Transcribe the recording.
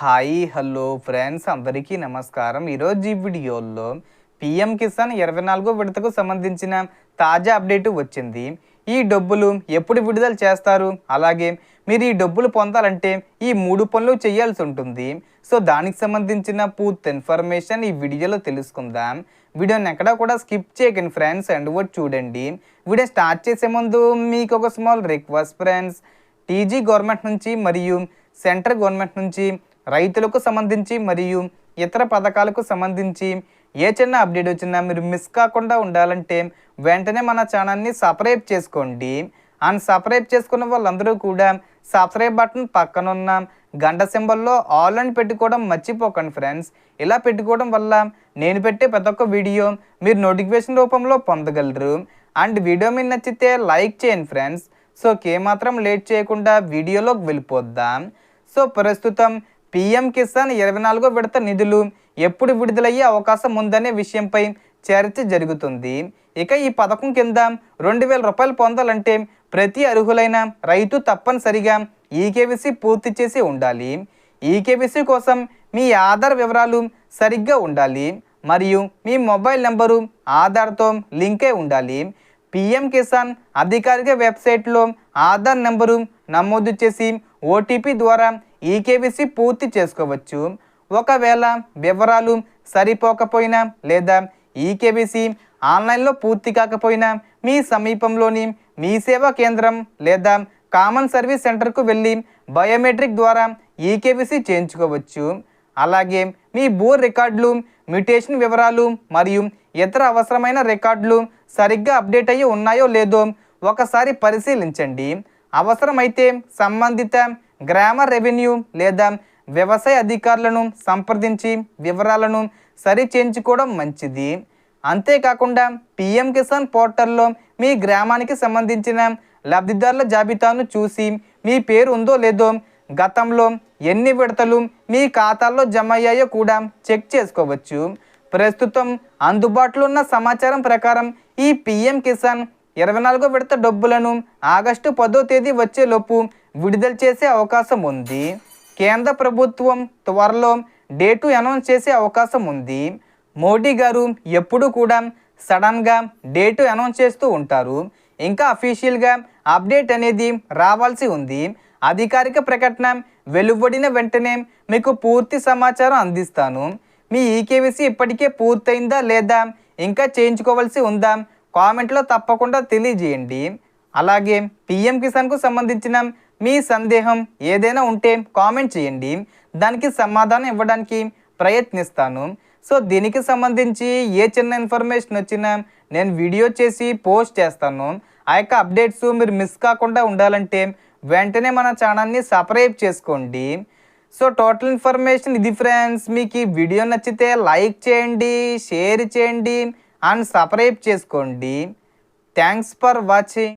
Hi hello friends అందరికీ నమస్కారం. ఈరోజు ఈ వీడియోలో పీఎం కిసాన్ 24వ విడతకు సంబంధించిన తాజా అప్డేట్ వచ్చింది. ఈ డబ్బులు ఎప్పుడు విడుదల చేస్తారు, అలాగే మీరు ఈ డబ్బులు పొందాలంటే ఈ 3 పనులు చేయాల్సి ఉంటుంది. సో దానికి సంబంధించిన పూర్తి ఇన్ఫర్మేషన్ ఈ వీడియోలో తెలుసుకుందాం. వీడియోని ఎక్కడా కూడా స్కిప్ చేయకండి ఫ్రెండ్స్, అండ్ వర్డ్ చూడండి. వీడియో స్టార్ట్ చేసే ముందు మీకు ఒక small request friends, TG government నుంచి మరియు సెంట్రల్ గవర్నమెంట్ నుంచి రైతులకు సంబంధించి మరియు ఇతర పథకాలకు సంబంధించి ఏ చిన్న అప్డేట్ వచ్చినా మీరు మిస్ కాకుండా ఉండాలంటే వెంటనే మన ఛానల్ని సబ్స్క్రైబ్ చేసుకోండి. అండ్ సబ్స్క్రైబ్ చేసుకున్న వాళ్ళందరూ కూడా సబ్స్క్రైబ్ బటన్ పక్కనున్న గంట సింబల్లో ఆల్ అని పెట్టుకోవడం మర్చిపోకండి ఫ్రెండ్స్. ఇలా పెట్టుకోవడం వల్ల నేను పెట్టే ప్రతి ఒక్క వీడియో మీరు నోటిఫికేషన్ రూపంలో పొందగలరు. అండ్ వీడియో మీకు నచ్చితే లైక్ చేయండి ఫ్రెండ్స్. సో ఏమాత్రం లేట్ చేయకుండా వీడియోలోకి వెళ్ళిపోద్దాం. సో ప్రస్తుతం పీఎం కిసాన్ 24వ విడత నిధులు ఎప్పుడు విడుదలయ్యే అవకాశం ఉందనే విషయంపై చర్చ జరుగుతుంది. ఇక ఈ పథకం కింద 2000 రూపాయలు పొందాలంటే ప్రతి అర్హులైన రైతు తప్పనిసరిగా ఈకేవీసీ పూర్తి చేసి ఉండాలి. ఈకేవీసీ కోసం మీ ఆధార్ వివరాలు సరిగ్గా ఉండాలి మరియు మీ మొబైల్ నెంబరు ఆధార్తో లింక్ అయి ఉండాలి. పీఎం కిసాన్ అధికారిక వెబ్సైట్లో ఆధార్ నెంబరు నమోదు చేసి ఓటీపీ ద్వారా ఈకేవీసీ పూర్తి చేసుకోవచ్చు. ఒకవేళ వివరాలు సరిపోకపోయినా లేదా ఈకేవీసీ ఆన్లైన్లో పూర్తి కాకపోయినా మీ సమీపంలోని మీ సేవా కేంద్రం లేదా కామన్ సర్వీస్ సెంటర్కు వెళ్ళి బయోమెట్రిక్ ద్వారా ఈకేవీసీ చేయించుకోవచ్చు. అలాగే మీ భూ రికార్డులు, మ్యూటేషన్ వివరాలు మరియు ఇతర అవసరమైన రికార్డులు సరిగ్గా అప్డేట్ అయ్యి ఉన్నాయో లేదో ఒకసారి పరిశీలించండి. అవసరమైతే సంబంధిత గ్రామ రెవెన్యూ లేదా వ్యవసాయ అధికారులను సంప్రదించి వివరాలను సరి చేయించుకోవడం మంచిది. అంతేకాకుండా పీఎం కిసాన్ పోర్టల్లో మీ గ్రామానికి సంబంధించిన లబ్ధిదారుల జాబితాను చూసి మీ పేరు ఉందో లేదో, గతంలో ఎన్ని విడతలు మీ ఖాతాల్లో జమ అయ్యాయో కూడా చెక్ చేసుకోవచ్చు. ప్రస్తుతం అందుబాటులో ఉన్న సమాచారం ప్రకారం ఈ పీఎం కిసాన్ 24వ విడత డబ్బులను ఆగస్టు 10వ తేదీ వచ్చేలోపు విడుదల చేసే అవకాశం ఉంది. కేంద్ర ప్రభుత్వం త్వరలో డేటు అనౌన్స్ చేసే అవకాశం ఉంది. మోడీ గారు ఎప్పుడు కూడా సడన్గా డేటు అనౌన్స్ చేస్తూ ఉంటారు. ఇంకా అఫీషియల్గా అప్డేట్ అనేది రావాల్సి ఉంది. అధికారిక ప్రకటన వెలువడిన వెంటనే మీకు పూర్తి సమాచారం అందిస్తాను. మీ ఈకేవీసీ ఇప్పటికే పూర్తయిందా లేదా ఇంకా చేయించుకోవాల్సి ఉందా కామెంట్లో తప్పకుండా తెలియజేయండి. అలాగే పీఎం కిసాన్కు సంబంధించిన మీ సందేహం ఏదైనా ఉంటే కామెంట్ చేయండి, దానికి సమాధానం ఇవ్వడానికి ప్రయత్నిస్తాను. సో దీనికి సంబంధించి ఏ చిన్న ఇన్ఫర్మేషన్ వచ్చినా నేను వీడియో చేసి పోస్ట్ చేస్తాను. ఆ యొక్క అప్డేట్స్ మీరు మిస్ కాకుండా ఉండాలంటే వెంటనే మన ఛానల్ని సబ్స్క్రైబ్ చేసుకోండి. సో టోటల్ ఇన్ఫర్మేషన్ ఇది ఫ్రెండ్స్. మీకు ఈ వీడియో నచ్చితే లైక్ చేయండి, షేర్ చేయండి అండ్ సబ్స్క్రైబ్ చేసుకోండి. Thanks for watching.